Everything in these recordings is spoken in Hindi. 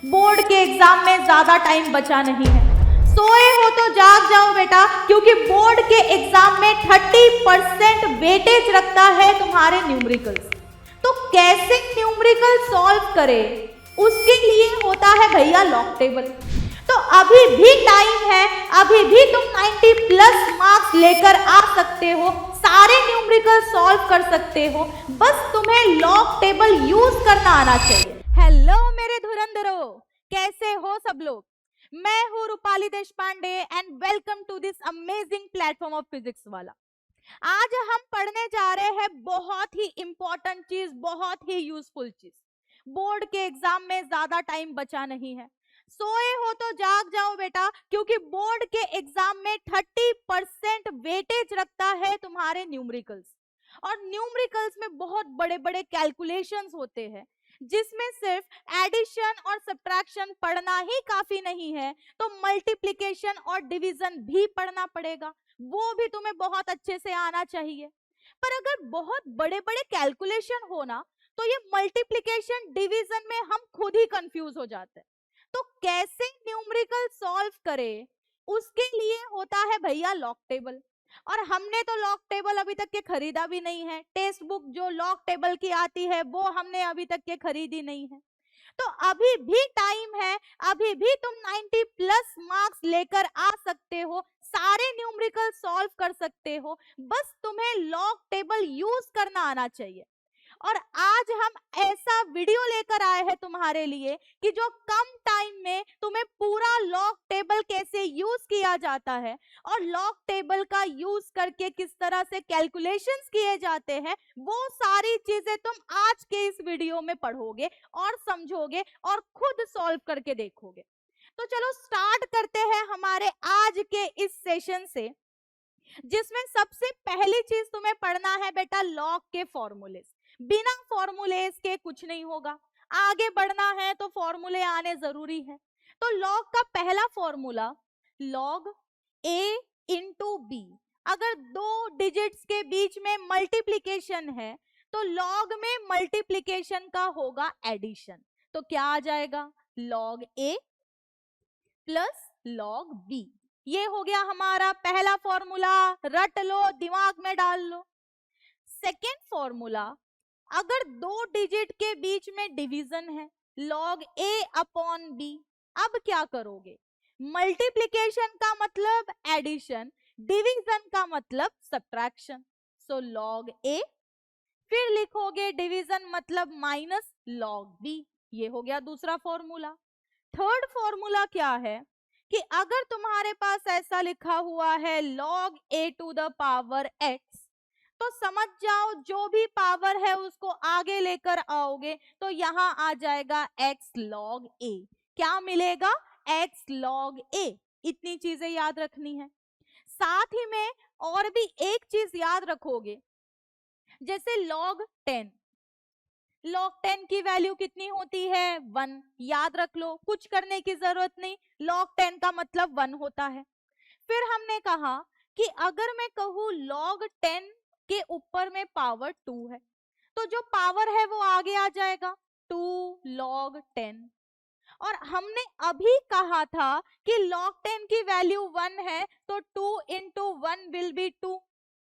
बोर्ड के एग्जाम में ज्यादा टाइम बचा नहीं है। सोए हो तो जाग जाओ बेटा, क्योंकि बोर्ड के एग्जाम में 30% वेटेज रखता है तुम्हारे न्यूमेरिकल्स। तो कैसे न्यूमेरिकल सॉल्व करें, उसके लिए होता है भैया लॉग टेबल। तो अभी भी टाइम है, अभी भी तुम 90 प्लस मार्क्स लेकर आ सकते हो, सारे न्यूमेरिकल सॉल्व कर सकते हो, बस तुम्हें लॉग टेबल यूज करना आना चाहिए। हेलो मेरे धुरंधरों, कैसे हो सब लोग? मैं हूं Rupali Deshpande and welcome to this amazing platform of physics वाला। आज हम पढ़ने जा रहे हैं बहुत ही इंपॉर्टेंट चीज, बहुत ही यूजफुल चीज। बोर्ड के एग्जाम में ज्यादा टाइम बचा नहीं है। सोए हो तो जाग जाओ बेटा, क्योंकि बोर्ड के एग्जाम में 30% वेटेज रखता है तुम्हारे न्यूमेरिकल्स। और न्यूमेरिकल्स में बहुत बड़े बड़े कैलकुलेशंस होते हैं, जिसमें सिर्फ एडिशन और सब्ट्रैक्शन पढ़ना ही काफी नहीं है, तो मल्टीप्लिकेशन और डिवीजन भी पढ़ना पड़ेगा, वो भी तुम्हें बहुत अच्छे से आना चाहिए। पर अगर बहुत बड़े बड़े कैलकुलेशन हो ना, तो ये मल्टीप्लिकेशन डिवीजन में हम खुद ही कंफ्यूज हो जाते हैं। तो कैसे न्यूमेरिकल सॉल्व करें, उसके लिए होता है भैया लॉग टेबल। और हमने तो लॉग टेबल अभी तक के खरीदा भी नहीं है, टेक्स्ट बुक जो लॉग टेबल की आती है वो हमने अभी तक के खरीदी नहीं है। तो अभी भी टाइम है, अभी भी तुम 90 प्लस मार्क्स लेकर आ सकते हो, सारे न्यूमेरिकल सॉल्व कर सकते हो, बस तुम्हें लॉग टेबल यूज करना आना चाहिए। और आज हम ऐसा वीडियो लेकर आए हैं तुम्हारे लिए कि जो कम टाइम में तुम्हें पूरा लॉग टेबल कैसे यूज किया जाता है और लॉग टेबल का यूज करके किस तरह से कैलकुलेशंस किए जाते हैं, वो सारी चीजें तुम आज के इस वीडियो में पढ़ोगे और समझोगे और खुद सॉल्व करके देखोगे। तो चलो स्टार्ट करते हैं हमारे आज के इस सेशन से, जिसमें सबसे पहली चीज तुम्हें पढ़ना है बेटा लॉग के फॉर्मूले। बिना फॉर्मूलेस के कुछ नहीं होगा, आगे बढ़ना है तो फॉर्मूले आने जरूरी है। तो लॉग का पहला फॉर्मूला, लॉग ए इंटू बी। अगर दो डिजिट्स के बीच में मल्टीप्लीकेशन है तो लॉग में मल्टीप्लीकेशन का होगा एडिशन। तो क्या आ जाएगा, लॉग ए प्लस लॉग बी। ये हो गया हमारा पहला फॉर्मूला, रट लो, दिमाग में डाल लो। सेकेंड फॉर्मूला, अगर दो डिजिट के बीच में डिवीजन है, लॉग ए अपॉन बी। अब क्या करोगे, मल्टीप्लिकेशन का मतलब एडिशन, डिवीजन का मतलब सब्ट्रैक्शन। सो लॉग ए, फिर लिखोगे डिवीजन मतलब माइनस लॉग बी। ये हो गया दूसरा फॉर्मूला। थर्ड फॉर्मूला क्या है कि अगर तुम्हारे पास ऐसा लिखा हुआ है log a to the power x, तो समझ जाओ जो भी पावर है उसको आगे लेकर आओगे तो यहां आ जाएगा x log a। क्या मिलेगा, x log a। इतनी चीजें याद रखनी है। साथ ही में और भी एक चीज याद रखोगे, जैसे log 10, log 10 की वैल्यू कितनी होती है, 1। याद रख लो, कुछ करने की जरूरत नहीं, log 10 का मतलब 1 होता है। फिर हमने कहा कि अगर मैं कहूं log 10 के ऊपर में पावर 2 है, तो जो पावर है वो आगे आ जाएगा 2 log 10। और हमने अभी कहा था कि log 10 की वैल्यू 1 है, तो 2 इंटू 1 विल बी 2।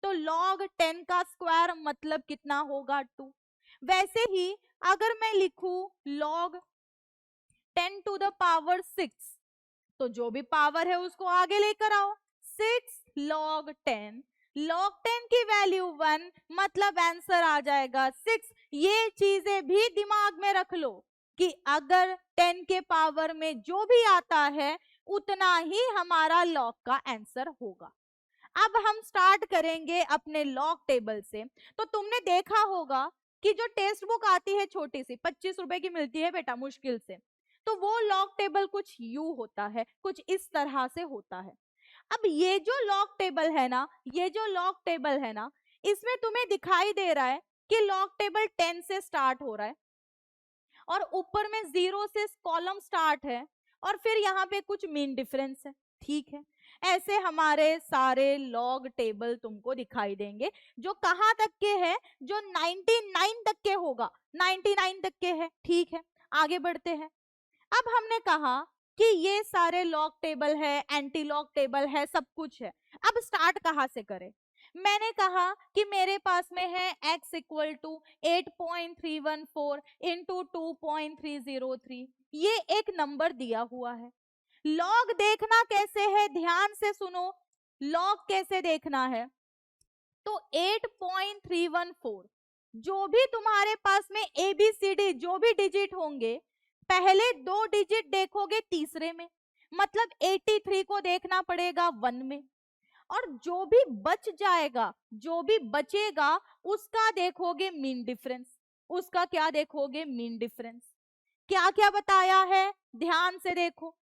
तो log 10 का स्क्वायर मतलब कितना होगा, 2। वैसे ही अगर मैं लिखूं log 10 टू द पावर 6, तो जो भी पावर है उसको आगे लेकर आओ, 6 log 10। log 10 की वैल्यू 1 मतलब आंसर आ जाएगा 6। ये चीजें भी दिमाग में रख लो कि अगर 10 के पावर में जो भी आता है उतना ही हमारा log का आंसर होगा। अब हम स्टार्ट करेंगे अपने लॉग टेबल से। तो तुमने देखा होगा कि जो टेक्स्ट बुक आती है छोटी सी, 25 रुपए की मिलती है बेटा मुश्किल से, तो वो लॉग टेबल कुछ यू होता है, कुछ इस तरह से होता है। अब ये जो लॉग टेबल है ना, ये जो लॉग टेबल है ना, इसमें तुम्हें दिखाई दे रहा है कि लॉग टेबल 10 से स्टार्ट हो रहा है और ऊपर में 0 से कॉलम स्टार्ट है और फिर यहाँ पे कुछ मीन डिफरेंस है, ठीक है। ऐसे हमारे सारे लॉग टेबल तुमको दिखाई देंगे, जो कहां तक के है, जो 99 तक के होगा, 99 तक के है, ठीक है। आगे बढ़ते हैं। अब हमने कहा कि ये सारे लॉग टेबल है, एंटी लॉग टेबल है, सब कुछ है। अब स्टार्ट कहाँ से करें? मैंने कहा कि मेरे पास में है x इक्वल टू 8.314 इंटू 2.303, ये एक नंबर दिया हुआ है। लॉग देखना कैसे है, ध्यान से सुनो, लॉग कैसे देखना है। तो 8.314, जो भी तुम्हारे पास में ABCD जो भी डिजिट होंगे, पहले 2 डिजिट देखोगे तीसरे में, मतलब 83 को देखना पड़ेगा 1 में, और जो भी बच जाएगा, जो भी बचेगा, उसका देखोगे मीन डिफरेंस। उसका क्या देखोगे? Mean difference. क्या क्या बताया है, ध्यान से देखो।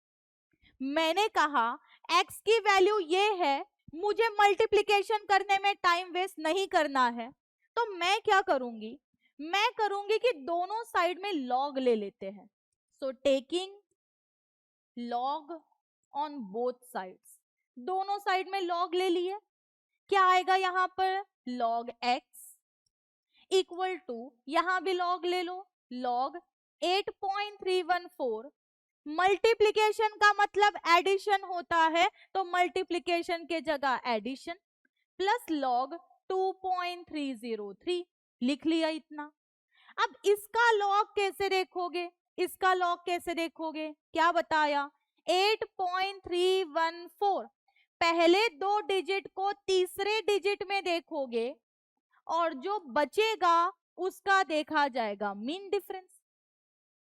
मैंने कहा x की वैल्यू ये है, मुझे मल्टीप्लिकेशन करने में टाइम वेस्ट नहीं करना है, तो मैं क्या करूंगी? मैं करूंगी कि दोनों साइड में लॉग ले लेते हैं। So taking log on both sides, दोनों साइड में लॉग ले लिए। क्या आएगा यहां पर? लॉग x इक्वल टू, यहां भी लॉग ले लो, लॉग 8.314। मल्टीप्लिकेशन का मतलब एडिशन होता है, तो मल्टीप्लिकेशन के जगह एडिशन, प्लस लॉग 2.303, लिख लिया इतना। अब इसका लॉग कैसे देखोगे? इसका लॉग कैसे देखोगे? क्या बताया? 8.314, पहले 2 डिजिट को तीसरे डिजिट में देखोगे, और जो बचेगा उसका देखा जाएगा मीन डिफरेंस।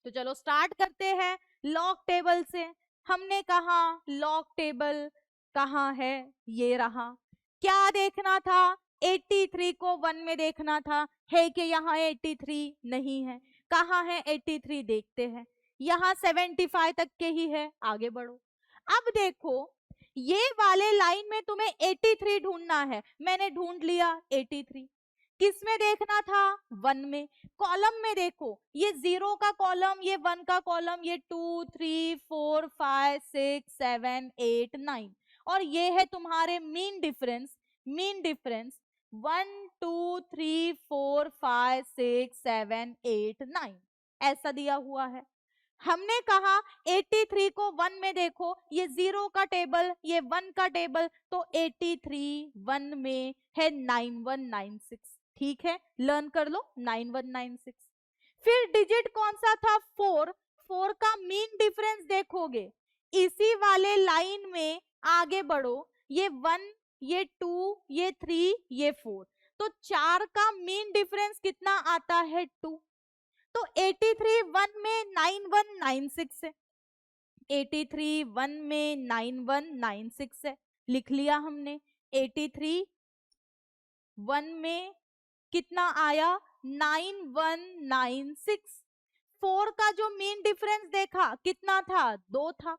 तो चलो स्टार्ट करते हैं लॉग टेबल से। हमने कहा लॉग टेबल कहाँ है? ये रहा। क्या देखना था? 83 को 1 में देखना था, है कि यहाँ 83 नहीं है? कहाँ है 83? देखते हैं, यहाँ 75 तक के ही है, आगे बढ़ो। अब देखो, ये वाले लाइन में तुम्हें 83 ढूंढना है, मैंने ढूंढ लिया 83। किस में देखना था? 1 में। कॉलम में देखो, ये 0 का कॉलम, ये 1 का कॉलम, ये 2 3 4 5 6 7 8 9, और ये है तुम्हारे मीन डिफरेंस। मीन डिफरेंस 1 2 3 4 5 6 7 8 9 ऐसा दिया हुआ है। हमने कहा 83 को 1 में देखो, ये 0 का टेबल, ये 1 का टेबल, तो 83 1 में है 9196। ठीक है, लर्न कर लो 9196। फिर डिजिट कौन सा था? 4। 4 का मीन डिफरेंस देखोगे, इसी वाले लाइन में आगे बढ़ो, ये 1, ये 2, ये 3, ये 4, तो 4 का मीन डिफरेंस कितना आता है? 2। तो 83 1 में 9196 है, 83 1 में 9196 है, लिख लिया हमने। 83 1 में कितना आया? 9196। 4 का जो मीन डिफरेंस देखा कितना था? 2 था।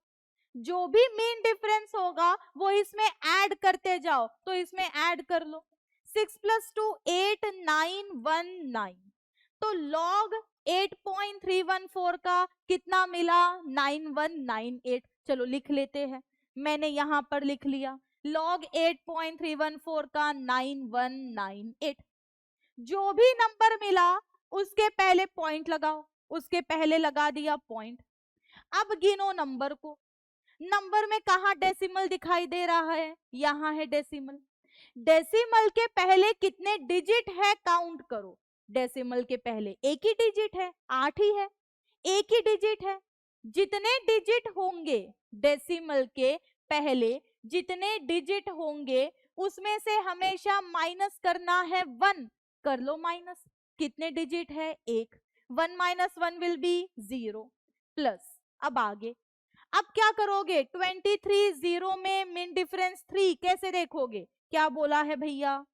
जो भी मीन डिफरेंस होगा वो इसमें ऐड करते जाओ, तो इसमें ऐड कर लो। 6 + 2 8 919, तो लॉग 8.314 का कितना मिला? 9198। चलो लिख लेते हैं, मैंने यहां पर लिख लिया लॉग 8.314 का 9198। जो भी नंबर मिला उसके पहले पॉइंट लगाओ, उसके पहले लगा दिया पॉइंट। अब गिनो नंबर को। नंबर में कहा डेसिमल दिखाई दे रहा है? यहां है डेसिमल। डेसिमल के पहले कितने डिजिट है काउंट करो। डेसिमल के पहले एक ही डिजिट है, 8 ही है, एक ही डिजिट है। जितने डिजिट होंगे डेसिमल के पहले, जितने डिजिट होंगे उसमें से हमेशा माइनस करना है 1। कर लो माइनस। कितने डिजिट है? 1। 1 - 1 विल बी 0, प्लस अब आगे। अब क्या करोगे? 23 0 में मीन डिफरेंस 3 कैसे देखोगे? क्या बोला है भैया?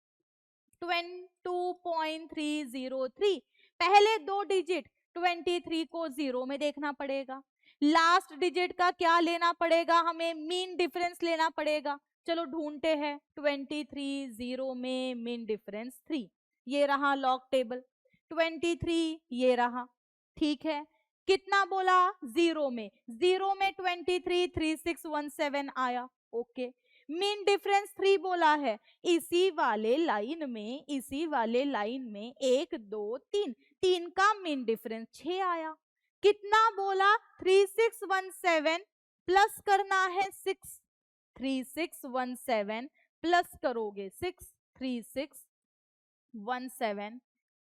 22.303, पहले 2 डिजिट 23 को 0 में देखना पड़ेगा, लास्ट डिजिट का क्या लेना पड़ेगा? हमें मीन डिफरेंस लेना पड़ेगा। चलो ढूंढते हैं। 23 0 में मीन डिफरेंस 3, ये रहा लॉग टेबल। 23 ये रहा, ठीक है। कितना बोला? 0 में, 0 में 23 3617 आया, ओके। मीन डिफरेंस 3 बोला है, इसी वाले लाइन में, इसी वाले लाइन में 1 2 3, 3 का मीन डिफरेंस 6 आया। कितना बोला? 3617 प्लस करना है 6, 3617 प्लस करोगे 6, 3617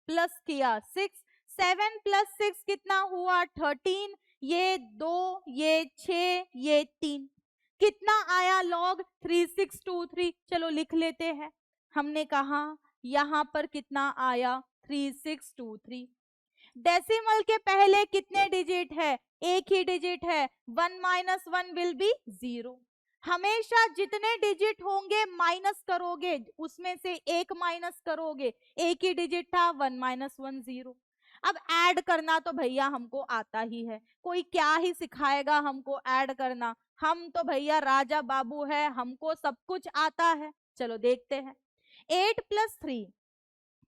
प्लस किया 6, 7 प्लस 6 कितना हुआ? 13, ये 2, ये 6, ये 3, कितना आया लॉग? 3623। चलो लिख लेते हैं। हमने कहा यहां पर कितना आया? 3623। डेसिमल के पहले कितने डिजिट है? एक ही डिजिट है। 1 माइनस 1 विल बी 0। हमेशा जितने डिजिट होंगे माइनस करोगे, उसमें से एक माइनस करोगे। एक ही डिजिट था, 1 माइनस 1 0। अब ऐड करना तो भैया हमको आता ही है, कोई क्या ही सिखाएगा हमको ऐड करना। हम तो भैया राजा बाबू है, हमको सब कुछ आता है। चलो देखते हैं। 8 plus 3,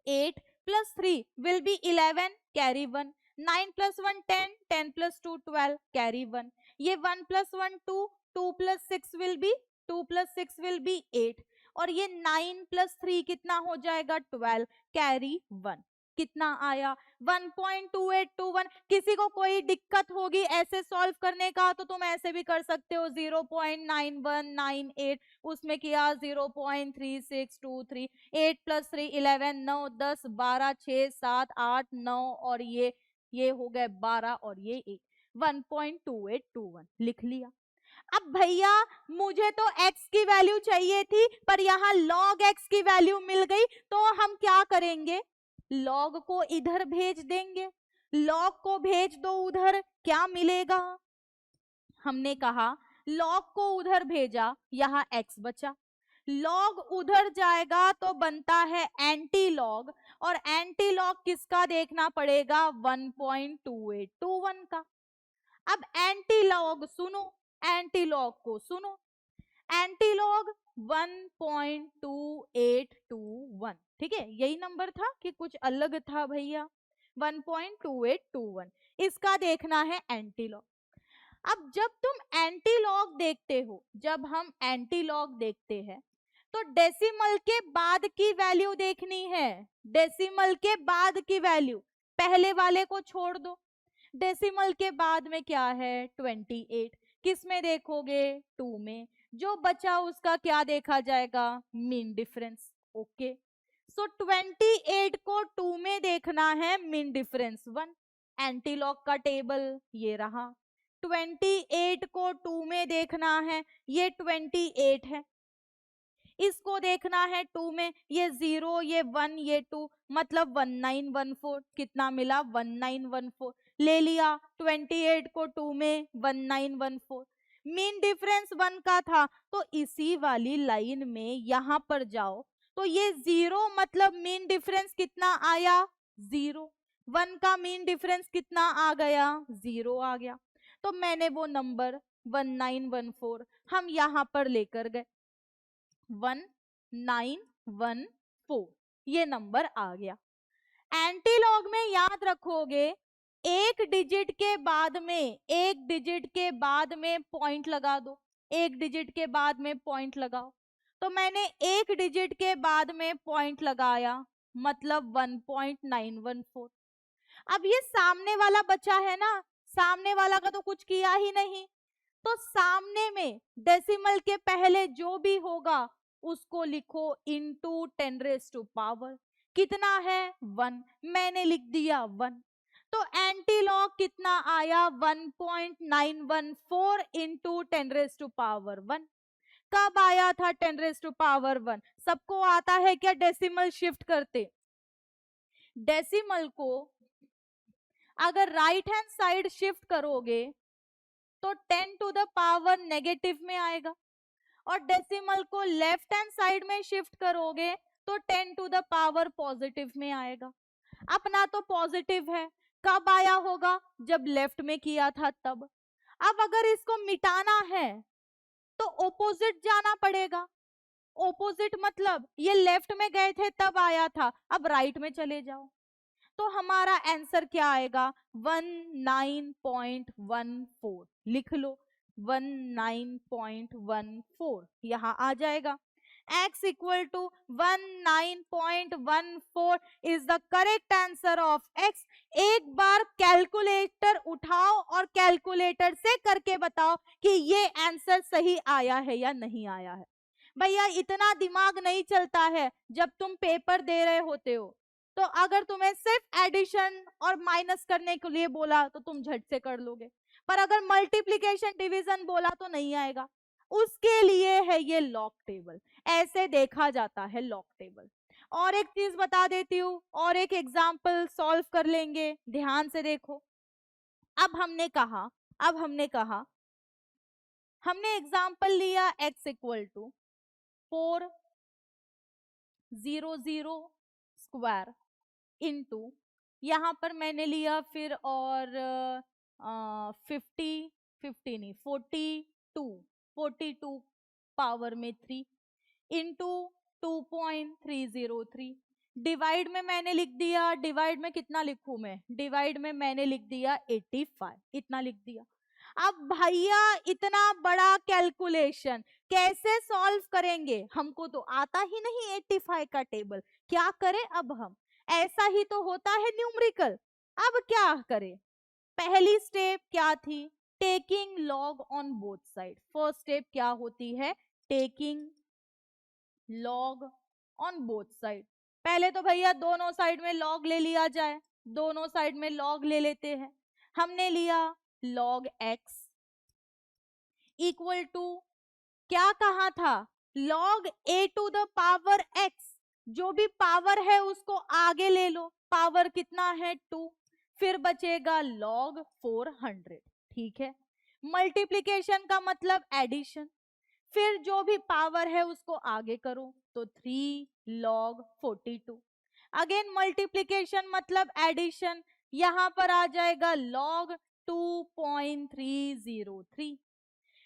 8 plus 3 will be 11, carry 1. 9 plus 1 10, 10 plus 2 12, carry 1. ये 1 plus 1 2, 2 plus 6 will be 2 plus 6 will be 8. और ये 9 plus 3 कितना हो जाएगा? 12, carry 1. कितना आया? 1.2821। किसी को कोई दिक्कत होगी ऐसे सॉल्व करने का तो तुम ऐसे भी कर सकते हो। 0.9198 उसमें किया 0.3623। 8 प्लस 3 11, 9 10 12 6 7 8 9 और ये हो गए 12 और ये 1, 1.2821 लिख लिया। अब भैया मुझे तो x की वैल्यू चाहिए थी, पर यहाँ log x की वैल्यू मिल गई, तो हम क्या करेंगे? log को इधर भेज देंगे। log को भेज दो उधर, क्या मिलेगा? हमने कहा log को उधर भेजा, यहाँ x बचा। log उधर जाएगा तो बनता है एंटी लॉग, और एंटी लॉग किसका देखना पड़ेगा? 1.2821 का। अब एंटी लॉग सुनो, एंटी लॉग को सुनो। एंटी लॉग 1.2821, ठीक है, यही नंबर था कि कुछ अलग था भैया? 1.2821 इसका देखना है एंटी लॉग। अब जब तुम एंटी लॉग देखते हो, जब हम एंटी लॉग देखते हैं तो डेसिमल के बाद की वैल्यू देखनी है। डेसिमल के बाद की वैल्यू, पहले वाले को छोड़ दो। डेसिमल के बाद में क्या है? 28। किस में देखोगे? 2 में। जो बचा उसका क्या देखा जाएगा? Mean difference. ओके, सो 28 को 2 में देखना है, मीन डिफरेंस 1। एंटी लॉग का टेबल ये रहा। 28 को 2 में देखना है, ये 28 है। इसको देखना है 2 में, ये 0, ये 1, ये 2, मतलब 1914। कितना मिला? 1914 ले लिया। 28 को 2 में 1914, मीन डिफरेंस 1 का था, तो इसी वाली लाइन में यहां पर जाओ तो ये 0 मतलब मीन डिफरेंस कितना आया? 0। 1 का मीन डिफरेंस कितना आ गया? 0 आ गया। तो मैंने वो नंबर 1914 हम यहां पर लेकर गए, 1914 ये नंबर आ गया। एंटी लॉग में याद रखोगे, एक डिजिट के बाद में, एक डिजिट के बाद में पॉइंट लगा दो। एक डिजिट के बाद में पॉइंट लगाओ, तो मैंने एक डिजिट के बाद में पॉइंट लगाया, मतलब 1.914। अब ये सामने वाला बचा है ना, सामने वाला का तो कुछ किया ही नहीं, तो सामने में डेसिमल के पहले जो भी होगा उसको लिखो इनटू 10 रेज़ टू पावर। कितना है? 1। मैंने लिख दिया 1। तो एंटी लॉग कितना आया? 1.914 इंटू 10 रेज़ टू पावर 1। कब आया था 10 रेज़ टू पावर 1? सबको आता है क्या डेसिमल शिफ्ट करते? डेसिमल को अगर राइट हैंड साइड शिफ्ट करोगे तो 10 टू द पावर नेगेटिव में आएगा, और डेसिमल को लेफ्ट हैंड साइड में शिफ्ट करोगे तो 10 टू द पावर पॉजिटिव में आएगा। अपना तो पॉजिटिव है, कब आया होगा? जब लेफ्ट में किया था तब। अब अगर इसको मिटाना है तो ऑपोजिट जाना पड़ेगा। ऑपोजिट मतलब ये लेफ्ट में गए थे तब आया था, अब राइट में चले जाओ, तो हमारा आंसर क्या आएगा? 19.14 लिख लो, 19.14 यहां आ जाएगा। x equal to 19.14 is the correct answer of x. एक बार कैलकुलेटर उठाओ और कैलकुलेटर से करके बताओ कि ये आंसर सही आया है या नहीं आया है। भैया इतना दिमाग नहीं चलता है जब तुम पेपर दे रहे होते हो। तो अगर तुम्हें सिर्फ एडिशन और माइनस करने के लिए बोला तो तुम झट से कर लोगे, पर अगर मल्टीप्लिकेशन डिवीजन बोला तो नहीं आएगा। उसके लिए है ये लॉग टेबल, ऐसे देखा जाता है लॉग टेबल। और एक चीज बता देती हूँ, और एक एग्जाम्पल सॉल्व कर लेंगे, ध्यान से देखो। अब हमने कहा हमने एग्जाम्पल लिया x equal to 400 square into, यहां पर मैंने लिया फिर और 42 पावर में 3 इंटू 2.303। डिवाइड में मैंने लिख दिया, डिवाइड में कितना लिखूं मैं, डिवाइड में मैंने लिख दिया 85, इतना लिख दिया। अब भैया इतना बड़ा कैलकुलेशन कैसे सॉल्व करेंगे, हमको तो आता ही नहीं 85 का टेबल, क्या करें अब हम, ऐसा ही तो होता है न्यूमेरिकल। अब क्या करें, पहली स्टेप क्या थी, taking log on both side. First step क्या होती है, taking log on both side. पहले तो भैया दोनों साइड में लॉग ले लिया जाए, दोनों साइड में लॉग ले लेते हैं। हमने लिया लॉग x इक्वल टू, क्या कहा था, log a to the power x, जो भी पावर है उसको आगे ले लो, पावर कितना है 2, फिर बचेगा लॉग 400, ठीक है। मल्टीप्लिकेशन का मतलब एडिशन, फिर जो भी पावर है उसको आगे करो, तो 3 लॉग 42। अगेन मल्टीप्लिकेशन मतलब एडिशन, यहां पर आ जाएगा लॉग 2.303।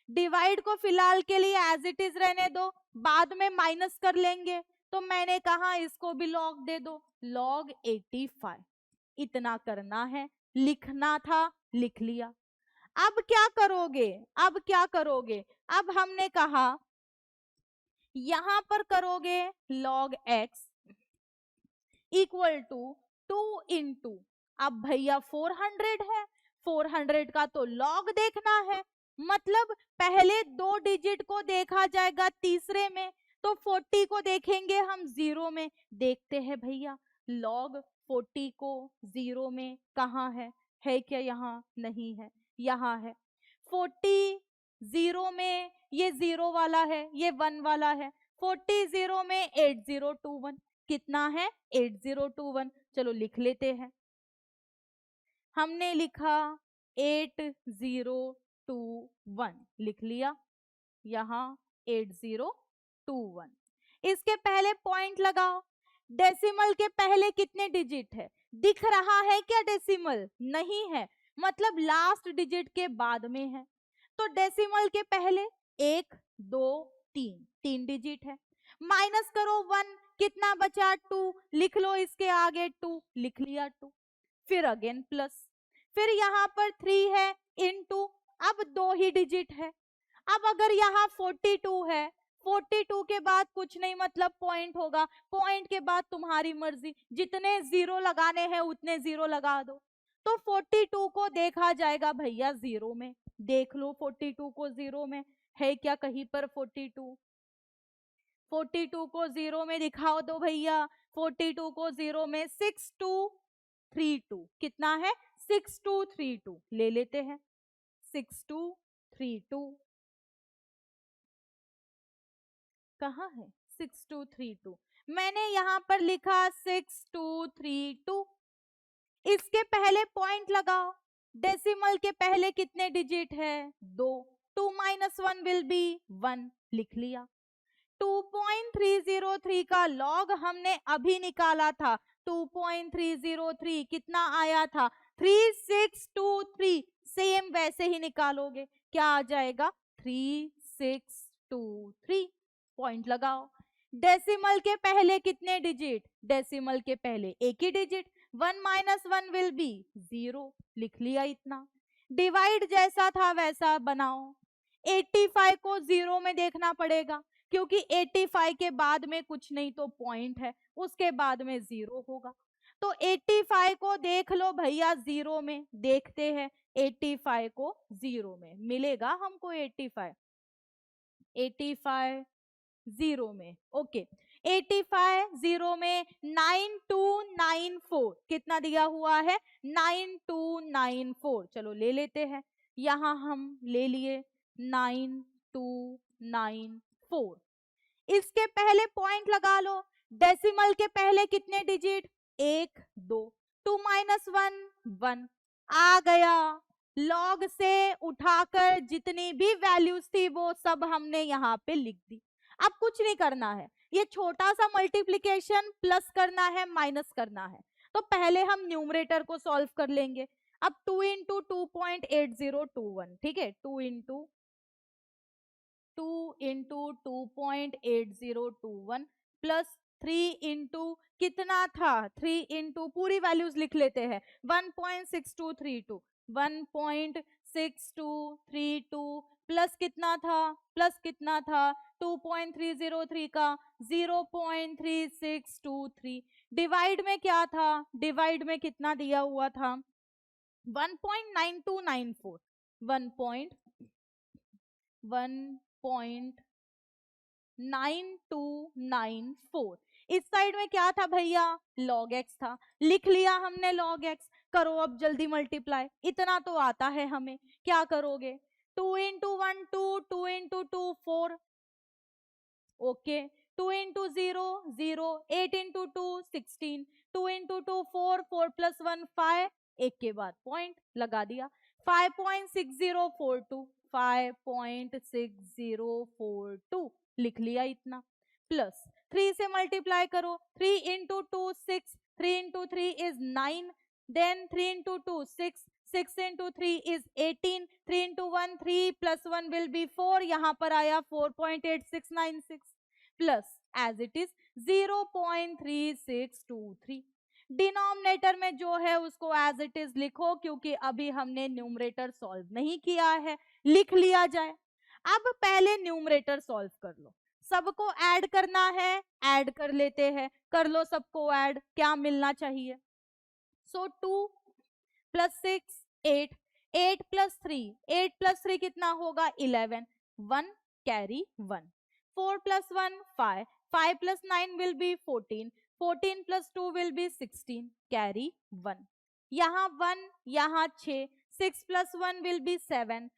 डिवाइड को फिलहाल के लिए एज इट इज रहने दो, बाद में माइनस कर लेंगे, तो मैंने कहा इसको भी लॉग दे दो, लॉग 85। इतना करना है, लिखना था, लिख लिया। अब क्या करोगे, अब क्या करोगे, अब हमने कहा यहां पर करोगे log x equal to 2 into, अब भैया 400 है, 400 का तो लॉग देखना है, मतलब पहले 2 डिजिट को देखा जाएगा तीसरे में, तो 40 को देखेंगे हम 0 में। देखते हैं भैया लॉग 40 को 0 में कहाँ है क्या, यहाँ नहीं है, यहाँ है। 40 0 में ये 0 वाला है, ये 1 वाला है, 40 0 में 8021, कितना है 8021। चलो लिख लेते हैं, हमने लिखा 8021, लिख लिया यहां 8021। इसके पहले पॉइंट लगाओ, डेसिमल के पहले कितने डिजिट है, दिख रहा है क्या डेसिमल, नहीं है, मतलब लास्ट डिजिट के बाद में है। तो डेसिमल के पहले 1 2 3, 3 डिजिट है, माइनस करो 1, कितना बचा 2, लिख लो इसके आगे 2, लिख लिया 2, फिर अगेन प्लस, फिर यहाँ पर 3 है इनटू, अब 2 ही डिजिट है। अब अगर यहाँ 42 है, 42 के बाद कुछ नहीं, मतलब पॉइंट होगा, पॉइंट के बाद तुम्हारी मर्जी, जितने 0 लगाने हैं उतने 0 लगा दो। तो 42 को देखा जाएगा भैया 0 में, देख लो 42 को 0 में है क्या कहीं पर, 42 को 0 में दिखाओ दो भैया, 42 को 0 में 6232, कितना है 6232, ले लेते हैं 6232, कहाँ है 6232, मैंने यहां पर लिखा 6232। इसके पहले पॉइंट लगाओ, डेसिमल के पहले कितने डिजिट है 2, 2 माइनस 1 विल बी 1, लिख लिया। 2.303 का लॉग हमने अभी निकाला था, 2.303 कितना आया था 3623, सेम वैसे ही निकालोगे, क्या आ जाएगा 3623, पॉइंट लगाओ। डेसिमल के पहले कितने डिजिट, डेसिमल के पहले एक ही डिजिट, 1 माइनस 1 विल बी 0, लिख लिया इतना। डिवाइड जैसा था वैसा बनाओ, 85 को 0 में देखना पड़ेगा, क्योंकि 85 के बाद में कुछ नहीं तो पॉइंट है, उसके बाद में 0 होगा। तो 85 को देख लो भैया 0 में, देखते हैं 85 को 0 में मिलेगा हमको 85 0 में। ओके 85 0 में 9294 कितना दिया हुआ है 9294, चलो ले लेते हैं, यहां हम ले लिए 9294। इसके पहले पॉइंट लगा लो, डेसिमल के पहले कितने डिजिट 1 2, 2 माइनस 1 1 आ गया। लॉग से उठाकर जितनी भी वैल्यूज थी वो सब हमने यहाँ पे लिख दी। अब कुछ नहीं करना है, ये छोटा सा मल्टीप्लिकेशन प्लस करना है माइनस करना है। तो पहले हम न्यूमरेटर को सॉल्व कर लेंगे। अब 2 इंटू 2.8021, ठीक है, 2 इंटू 2.8021 प्लस 3 इंटू कितना था 3 इंटू पूरी वैल्यूज लिख लेते हैं 1.6232 1.6232 प्लस कितना था 2.303 का 0.3623। डिवाइड में क्या था, डिवाइड में कितना दिया हुआ था 1.9294 1.9294। इस साइड में क्या था भैया log x था, लिख लिया हमने log x। करो अब जल्दी मल्टीप्लाई, इतना तो आता है हमें, क्या करोगे 2 into 1 2, 2 into 2 4, okay 2 into 0 0, 8 into 2 16, 2 into 2 4, 4 plus 1 5, एक के बाद पॉइंट लगा दिया 5.6042 5.6042 लिख लिया इतना, प्लस 3 से मल्टीप्लाई करो 3 into 2 6, 3 into 3 is 9, then 3 into 2 6, 6 into 3 is 18, 3 into 1 3 plus 1 will be 4, यहाँ पर आया 4.8696 plus as it is 0.3623। Denominator में जो है उसको as it is लिखो, क्योंकि अभी हमने न्यूमरेटर सॉल्व नहीं किया है, लिख लिया जाए। अब पहले न्यूमरेटर सॉल्व कर लो, सबको ऐड करना है, ऐड कर लेते हैं, कर लो सबको ऐड, क्या मिलना चाहिए, सो 2 प्लस 6 8, 8 प्लस 3, 8 प्लस 3 कितना होगा 11, 1 carry 1, 4 plus 1 5, 5 plus 9 will be 14, 14 plus 2 will be 16 carry 1, यहाँ 1 यहाँ 6, 6 प्लस 1 विल बी 7,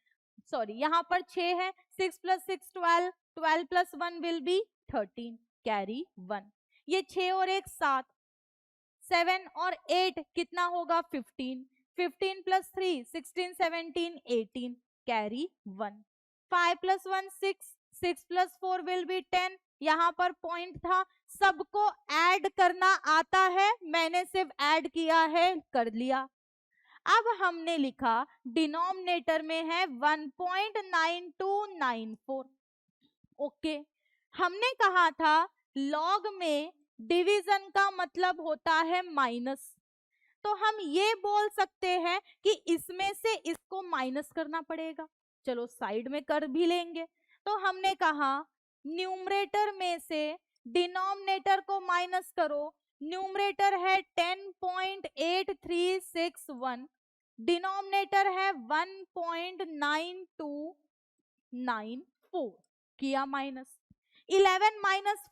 सॉरी यहाँ पर 6 है, 6 plus 6 12, 12 plus 1 will be 13 carry 1, ये 6 और 1 7, 7 और 8 कितना होगा 15, 15 plus 3 16 17 18 carry 1, 5 plus 1 6, 6 plus 4 will be 10, यहाँ पर पॉइंट था, सबको ऐड करना आता है, मैंने सिर्फ ऐड किया है, कर लिया। अब हमने लिखा डिनोमिनेटर में है 1.9294, ओके हमने कहा था लॉग में डिवीजन का मतलब होता है माइनस, तो हम ये बोल सकते हैं कि इसमें से इसको माइनस करना पड़ेगा, चलो साइड में कर भी लेंगे। तो हमने कहा न्यूमरेटर में से डिनोमिनेटर को माइनस करो, न्यूमरेटर है 10.8361, डिनोमिनेटर है 1.9294, किया माइनस, 11 माइनस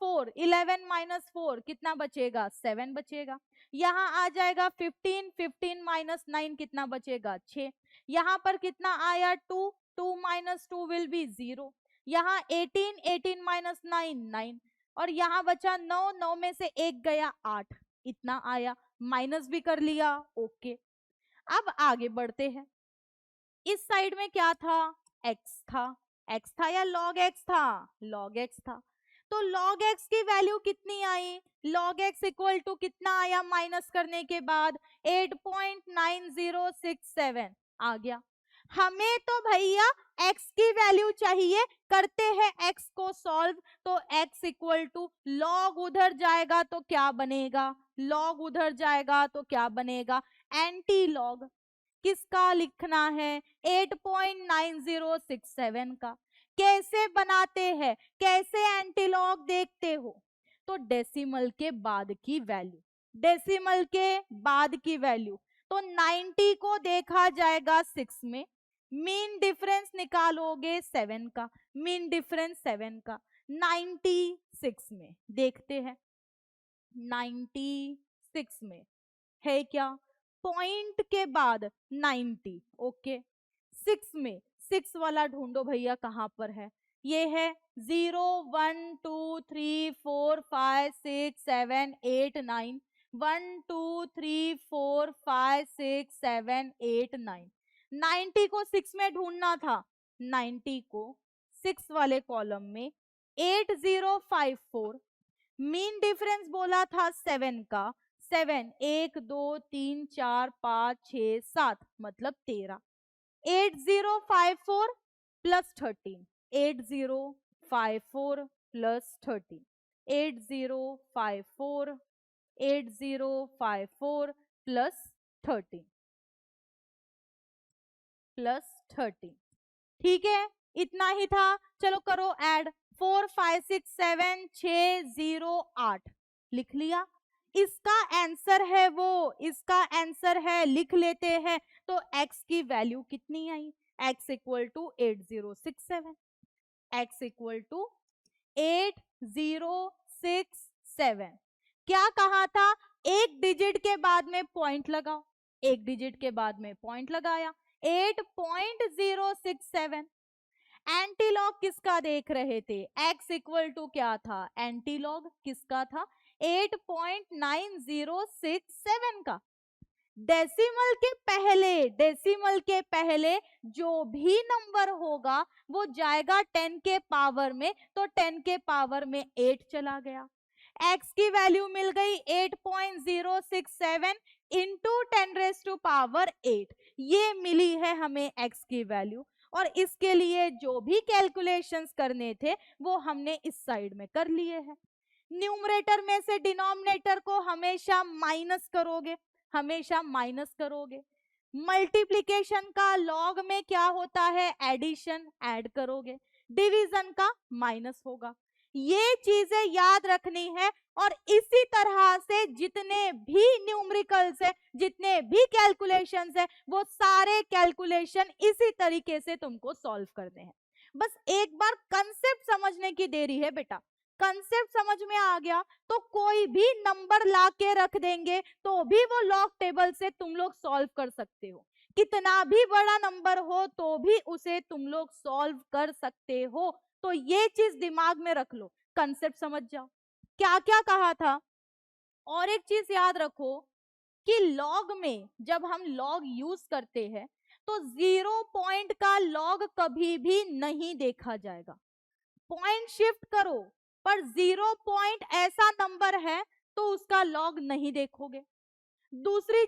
4 कितना बचेगा 7 बचेगा, यहाँ आ जाएगा 15, 15 माइनस 9 कितना बचेगा 6, यहाँ पर कितना आया 2, 2 माइनस 2 विल बी 0, यहाँ 18, 18 माइनस 9 9, और यहाँ बचा 9, 9 में से 1 गया 8, इतना आया, माइनस भी कर लिया, ओके। अब आगे बढ़ते हैं, इस साइड में क्या था x था, x था या log x था, log x था, तो log x की वैल्यू कितनी आई, log x इक्वल टू कितना आया माइनस करने के बाद 8.9067 आ गया। हमें तो भैया x की वैल्यू चाहिए, करते हैं x को सॉल्व, तो x इक्वल टू log उधर जाएगा तो क्या बनेगा, log उधर जाएगा तो क्या बनेगा एंटी लॉग, किसका लिखना है 8.9067 का, कैसे बनाते हैं, कैसे एंटीलॉग देखते हो? तो डेसिमल के बाद की वैल्यू, डेसिमल के बाद की वैल्यू। तो 90 को देखा जाएगा 6 में, मीन डिफरेंस निकालोगे 7 का, मीन डिफरेंस 7 का। 96 में देखते हैं, 96 में है क्या? पॉइंट के बाद 90, ओके। 6 में 6 वाला ढूंढो भैया, कहां पर है? ये है 0 1 2 3 4 5 6 7 8 9, 1 2 3 4 5 6 7 8 9। 90 को 6 में ढूंढना था, 90 को 6 वाले कॉलम में 8054, मीन डिफरेंस बोला था 7 का, 7 1 2 3 4 5 6 7 मतलब 13। 8054 प्लस 13, 8054 प्लस 13, 8054 8054 प्लस 13 प्लस 13। ठीक है, इतना ही था। चलो करो ऐड, 4 5 6 7 6 0 8 लिख लिया। इसका आंसर है वो, इसका आंसर है, लिख लेते हैं। तो x की वैल्यू कितनी आई? x equal to 8067, x equal to 8067। क्या कहा था? एक डिजिट के बाद में पॉइंट लगाओ, एक डिजिट के बाद में पॉइंट लगाया, 8.067। एंटीलॉग किसका देख रहे थे? x इक्वल टू क्या था? एंटीलॉग किसका था? 8.9067 का। डेसिमल के पहले, डेसिमल के पहले जो भी नंबर होगा वो जाएगा 10 के पावर में, तो 10 के पावर में 8 चला गया। x की वैल्यू मिल गई 8.067 इंटू 10⁻8, ये मिली है हमें x की वैल्यू। और इसके लिए जो भी कैलकुलेशंस करने थे वो हमने इस साइड में कर लिए हैं। न्यूमरेटर में से डिनोमिनेटर को हमेशा माइनस करोगे, हमेशा माइनस करोगे। मल्टीप्लिकेशन का लॉग में क्या होता है? एडिशन, ऐड करोगे। डिवीजन का माइनस होगा। ये चीजें याद रखनी है। और इसी तरह से जितने भी न्यूमेरिकल्स है, जितने भी कैलकुलेशंस है, वो सारे कैलकुलेशन इसी तरीके से तुमको सॉल्व करने हैं। बस एक बार कंसेप्ट समझने की देरी है बेटा। कंसेप्ट समझ में आ गया तो कोई भी नंबर ला के रख देंगे तो भी वो लॉग टेबल से तुम लोग सॉल्व कर सकते हो। कितना भी बड़ा नंबर हो तो भी उसे तुम लोग सॉल्व कर सकते हो। तो ये चीज दिमाग में रख लो, कंसेप्ट समझ जाओ। क्या क्या कहा था? और एक चीज याद रखो कि लॉग में जब हम लॉग यूज करते हैं तो 0 पॉइंट का लॉग कभी भी नहीं देखा जाएगा। पॉइंट शिफ्ट करो, पर 0 पॉइंट ऐसा नंबर है तो उसका लॉग नहीं देखोगे। दूसरी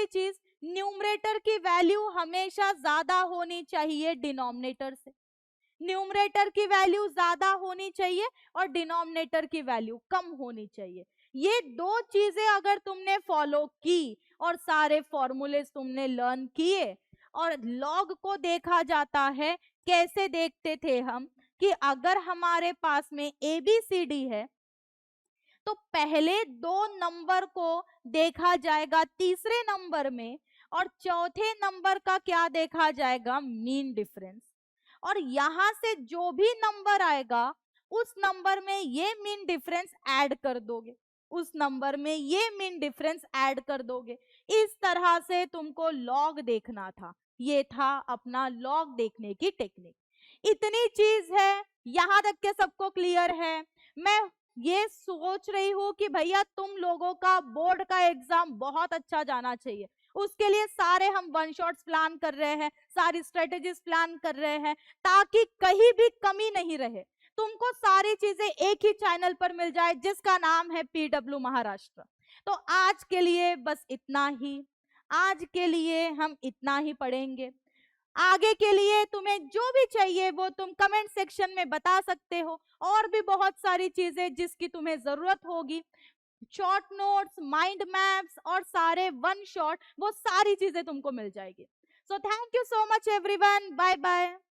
चीज, न्यूमरेटर की वैल्यू हमेशा ज्यादा होनी चाहिए डिनोमिनेटर से। न्यूमरेटर की वैल्यू ज्यादा होनी चाहिए और डिनोमिनेटर की वैल्यू कम होनी चाहिए। ये दो चीजें अगर तुमने फॉलो की और सारे फॉर्मूले तुमने लर्न किए, और लॉग को देखा जाता है, कैसे देखते थे हम कि अगर हमारे पास में ABCD है तो पहले दो नंबर को देखा जाएगा तीसरे नंबर में, और चौथे नंबर का क्या देखा जाएगा? Mean difference. और यहां से जो भी नंबर आएगा उस नंबर में ये मीन डिफरेंस ऐड कर दोगे, उस नंबर में ये मीन डिफरेंस ऐड कर दोगे। इस तरह से तुमको लॉग देखना था। ये था अपना लॉग देखने की टेक्निक। इतनी चीज है, यहां तक के सबको क्लियर है? मैं ये सोच रही हूं कि भैया तुम लोगों का बोर्ड का एग्जाम बहुत अच्छा जाना चाहिए। उसके लिए सारे हम वन शॉट्स प्लान कर रहे हैं, सारी स्ट्रेटेजीज प्लान कर रहे हैं, ताकि कहीं भी कमी नहीं रहे। तुमको सारी चीजें एक ही चैनल पर मिल जाए जिसका नाम है PW महाराष्ट्र। तो आज के लिए बस इतना ही, आज के लिए हम इतना ही पढ़ेंगे। आगे के लिए तुम्हें जो भी चाहिए वो तुम कमेंट सेक्शन में बता सकते हो। और भी बहुत सारी चीजें जिसकी तुम्हें जरूरत होगी, शॉर्ट नोट्स, माइंड मैप्स और सारे वन शॉट, वो सारी चीजें तुमको मिल जाएगी। So thank you so much everyone, bye bye.